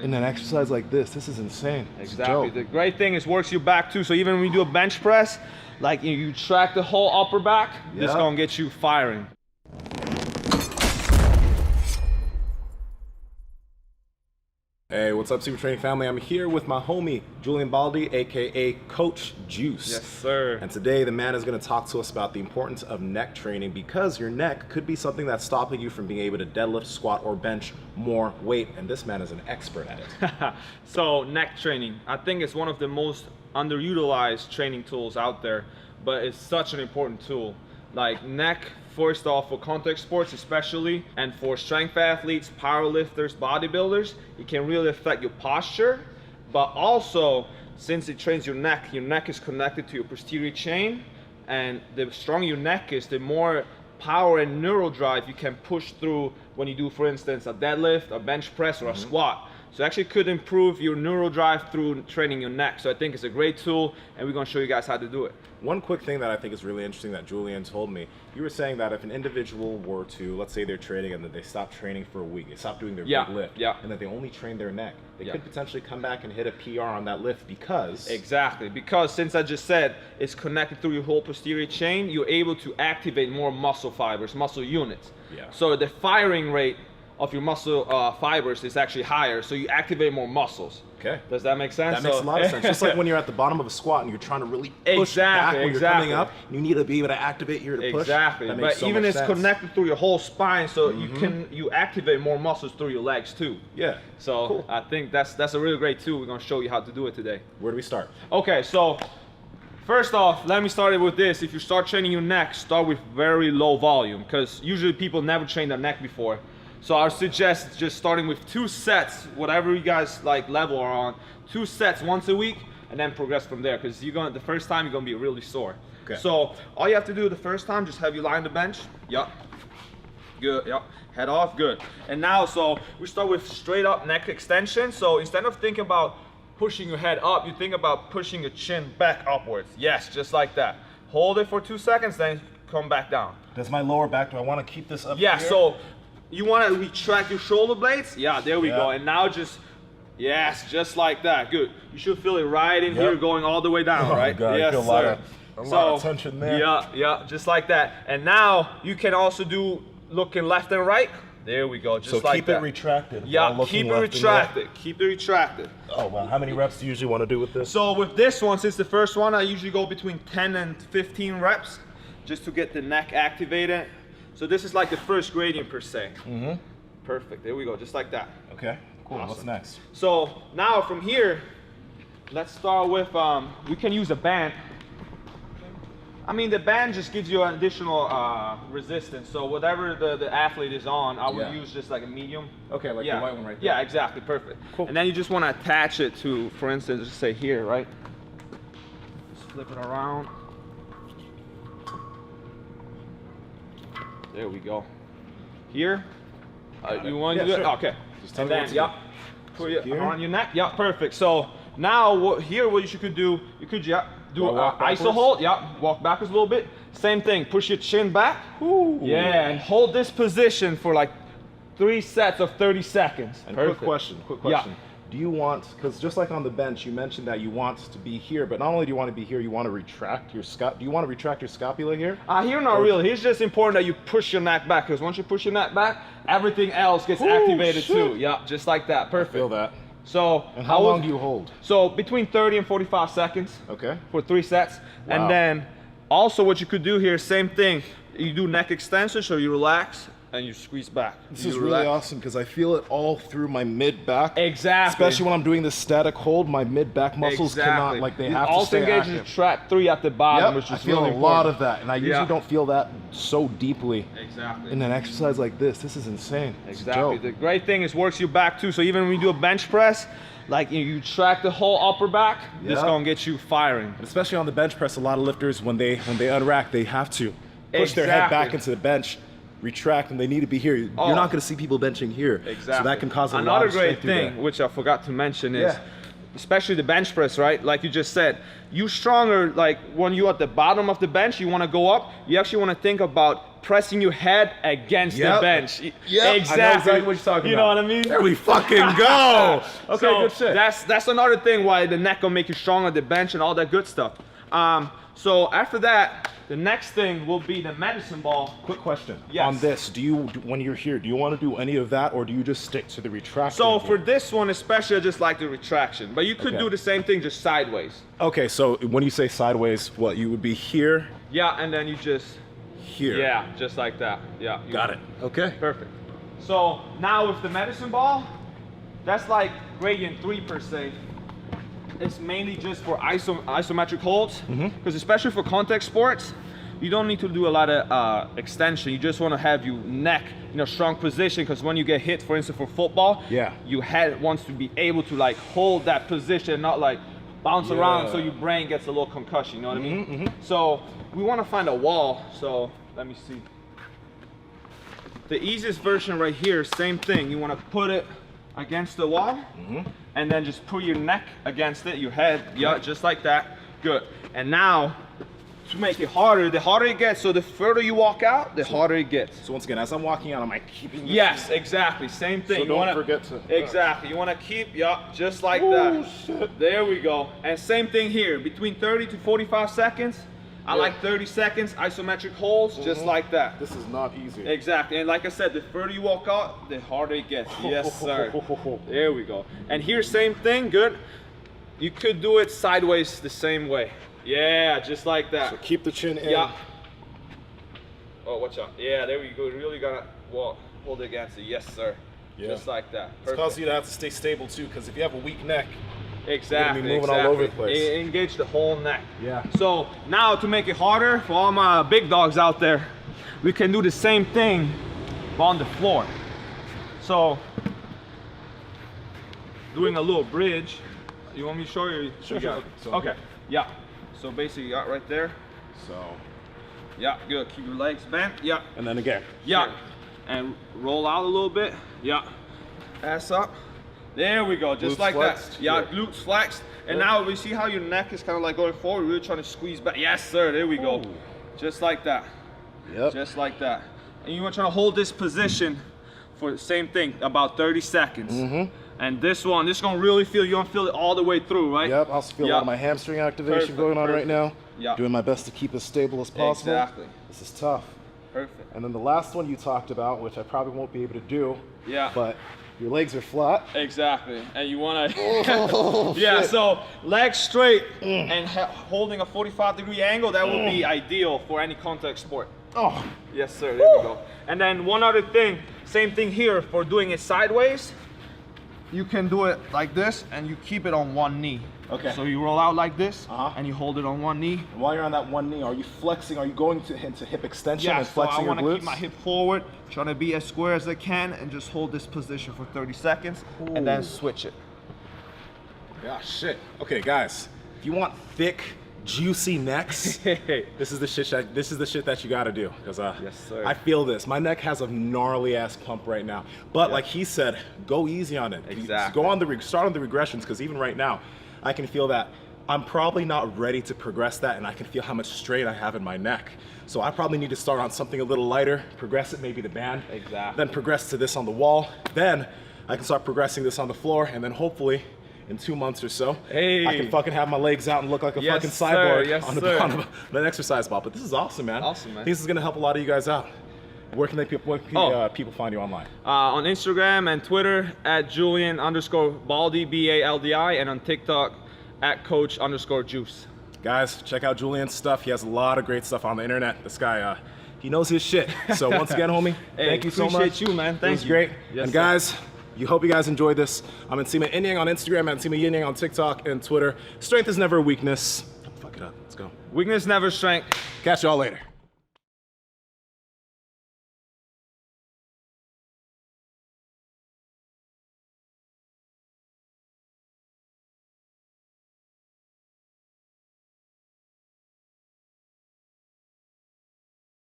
in an exercise like this is insane. Exactly. The great thing is works your back too. So even when you do a bench press, like you track the whole upper back, this is gonna get you firing. Hey, what's up, Super Training family? I'm here with my homie, Julian Baldi, aka Coach Juice. Yes, sir. And today the man is going to talk to us about the importance of neck training, because your neck could be something that's stopping you from being able to deadlift, squat, or bench more weight. And this man is an expert at it. So neck training, I think it's one of the most underutilized training tools out there, but it's such an important tool. Like neck, first off, for contact sports especially, and for strength athletes, powerlifters, bodybuilders, it can really affect your posture. But also, since it trains your neck is connected to your posterior chain, and the stronger your neck is, the more power and neural drive you can push through when you do, for instance, a deadlift, a bench press, or a squat. So it actually could improve your neural drive through training your neck. So I think it's a great tool, and we're gonna show you guys how to do it. One quick thing that I think is really interesting that Julian told me, you were saying that if an individual were to, let's say they're training and then they stop training for a week, they stop doing their big lift, and that they only train their neck, they could potentially come back and hit a PR on that lift because... Exactly, because since I just said it's connected through your whole posterior chain, you're able to activate more muscle fibers, muscle units. So the firing rate of your muscle fibers is actually higher, so you activate more muscles. Okay. Does that make sense? That makes a lot of sense. Just like when you're at the bottom of a squat and you're trying to really push back when you're coming up, you need to be able to activate here to push. Exactly. But even it's connected through your whole spine, so you activate more muscles through your legs too. Yeah. So I think that's a really great tool. We're gonna show you how to do it today. Where do we start? Okay, so first off, let me start it with this. If you start training your neck, start with very low volume, because usually people never train their neck before. So I suggest just starting with 2 sets, whatever you guys like level are on, 2 sets once a week, and then progress from there, because the first time you're gonna be really sore. Okay. So all you have to do the first time, just have you lie on the bench. Yup. Good. Yup. Head off. Good. And now, so we start with straight up neck extension. So instead of thinking about pushing your head up, you think about pushing your chin back upwards. Yes, just like that. Hold it for 2 seconds, then come back down. Does my lower back, do I want to keep this up here? So you want to retract your shoulder blades? Yeah, there we go. And now just, yes, just like that. Good. You should feel it right in here going all the way down, right? God, yes, I feel a lot of tension there. Yeah, just like that. And now you can also do looking left and right. There we go, just like that. So keep it retracted. Yeah, keep it retracted. Keep it retracted. Oh, wow. How many reps do you usually want to do with this? So with this one, since the first one, I usually go between 10 and 15 reps just to get the neck activated. So this is like the first gradient per se. Perfect, there we go, just like that. Okay, cool, what's next? So now from here, let's start with, we can use a band. I mean, the band just gives you an additional resistance. So whatever the athlete is on, I would use just like a medium. Okay, like the white one right there. Yeah, exactly, perfect. Cool. And then you just want to attach it to, for instance, just say here, right? Just flip it around. There we go. Here, you want to do it? Okay. Just tell me what to do. Put it on your neck. Yeah, perfect. So now what you should do, you could do ISO hold. Yeah, walk backwards a little bit. Same thing. Push your chin back. Ooh. Yeah, and hold this position for like 3 sets of 30 seconds. And quick question. Do you want, because just like on the bench, you mentioned that you want to be here, but not only do you want to be here, you want to retract your do you want to retract your scapula here? Here, not really. It's just important that you push your neck back, because once you push your neck back, everything else gets activated too. Yeah, just like that. Perfect. I feel that. So, and how long do you hold? So between 30 and 45 seconds. Okay. For 3 sets. Wow. And then also what you could do here, same thing. You do neck extension, so you relax and you squeeze back. This is really awesome, because I feel it all through my mid-back. Exactly. Especially when I'm doing this static hold, my mid-back muscles cannot, like they have to stay active. Also engages trap 3 at the bottom, which is I feel really a lot of that, and I usually don't feel that so deeply. Exactly. In an exercise like this is insane. Exactly. The great thing is works your back too, so even when you do a bench press, like you track the whole upper back, this gonna get you firing. Especially on the bench press, a lot of lifters, when they unrack, they have to push their head back into the bench, retract, and they need to be here. You're not going to see people benching here. Exactly. So that can cause a lot of strength. Another great thing, which I forgot to mention, is especially the bench press, right? Like you just said, you stronger, like when you're at the bottom of the bench, you want to go up, you actually want to think about pressing your head against the bench. Yeah, exactly. I know exactly what you're talking about. You know what I mean? There we fucking go. Okay, so good shit. That's another thing why the neck will make you strong on the bench and all that good stuff. So after that, the next thing will be the medicine ball. Quick question. Yes. On this, when you're here, do you want to do any of that, or do you just stick to the retraction? So for this one especially, I just like the retraction, but you could do the same thing just sideways. Okay, so when you say sideways, what, you would be here? Yeah, and then you just here. Yeah, just like that. Yeah. Got it. Okay. Perfect. So now with the medicine ball, that's like gradient 3 per se. It's mainly just for isometric holds, because especially for contact sports, you don't need to do a lot of extension. You just want to have your neck in a strong position, because when you get hit, for instance, for football, your head wants to be able to like hold that position, not like bounce around, so your brain gets a little concussion. You know what I mean? So we want to find a wall. So let me see. The easiest version right here, same thing. You want to put it against the wall, and then just put your neck against it, your head, just like that. Good. And now, to make it harder, the harder it gets, so the further you walk out, the harder it gets. So once again, as I'm walking out, am I keeping this? Yes, exactly, same thing. So don't forget to... Exactly, you want to keep, just like that. Shit. There we go. And same thing here, between 30 to 45 seconds. I like 30 seconds, isometric holds, just like that. This is not easy. Exactly, and like I said, the further you walk out, the harder it gets. Yes, sir. There we go. And here, same thing, good. You could do it sideways the same way. Yeah, just like that. So keep the chin in. Yeah. Oh, watch out. Yeah, there we go. You really gotta hold it against it. Yes, sir. Yeah. Just like that. Perfect. It's cause you have to stay stable too, because if you have a weak neck, exactly, you're gonna be moving all over the place. Engage the whole neck. Yeah. So now to make it harder for all my big dogs out there, we can do the same thing but on the floor. So doing a little bridge. You want me to show you? Sure. Okay. Yeah. So basically, you got right there. So. Yeah. Good. Keep your legs bent. Yeah. And then again. Yeah. Here. And roll out a little bit. Yeah. Ass up. There we go, just Glutes like flexed. that. Yeah, glutes flexed. And now we see how your neck is kind of like going forward, really trying to squeeze back. Yes, sir, there we go. Just like that. Yep. Just like that. And you want to try to hold this position for the same thing, about 30 seconds. And this one, this is going to really feel, you want to feel it all the way through, right? Yep, I also feel a lot of my hamstring activation going on right now. Yeah. Doing my best to keep as stable as possible. Exactly. This is tough. Perfect. And then the last one you talked about, which I probably won't be able to do. Yeah. But your legs are flat. Exactly, and you want to, yeah, so legs straight and holding a 45-degree angle, that would be ideal for any contact sport. Oh. Yes, sir, there we go. And then one other thing, same thing here, for doing it sideways, you can do it like this, and you keep it on one knee. Okay. So you roll out like this, and you hold it on one knee. And while you're on that one knee, are you flexing? Are you going into hip extension and So flexing your glutes? I want to keep my hip forward, trying to be as square as I can, and just hold this position for 30 seconds, and then switch it. Yeah, shit. Okay, guys, if you want thick, juicy necks, this is the shit that you got to do. Because yes, sir. I feel this. My neck has a gnarly ass pump right now. But like he said, go easy on it. Exactly. Go on start on the regressions, because even right now, I can feel that I'm probably not ready to progress that, and I can feel how much strain I have in my neck. So I probably need to start on something a little lighter, progress it, maybe the band, then progress to this on the wall. Then I can start progressing this on the floor, and then hopefully in 2 months or so, I can fucking have my legs out and look like a fucking cyborg on the exercise ball. But this is awesome, man. Awesome, man. I think this is gonna help a lot of you guys out. Where can people find you online? On Instagram and Twitter at Julian_Baldi, B-A-L-D-I, and on TikTok at Coach_Juice. Guys, check out Julian's stuff. He has a lot of great stuff on the internet. This guy, he knows his shit. So once again, homie, thank you so much. Appreciate you, man. Thank you. It was great. Yes, and guys, hope you guys enjoyed this. I'm Nsima Inyang on Instagram, and Nsima Inyang on TikTok and Twitter. Strength is never a weakness. Fuck it up. Let's go. Weakness never strength. Catch y'all later.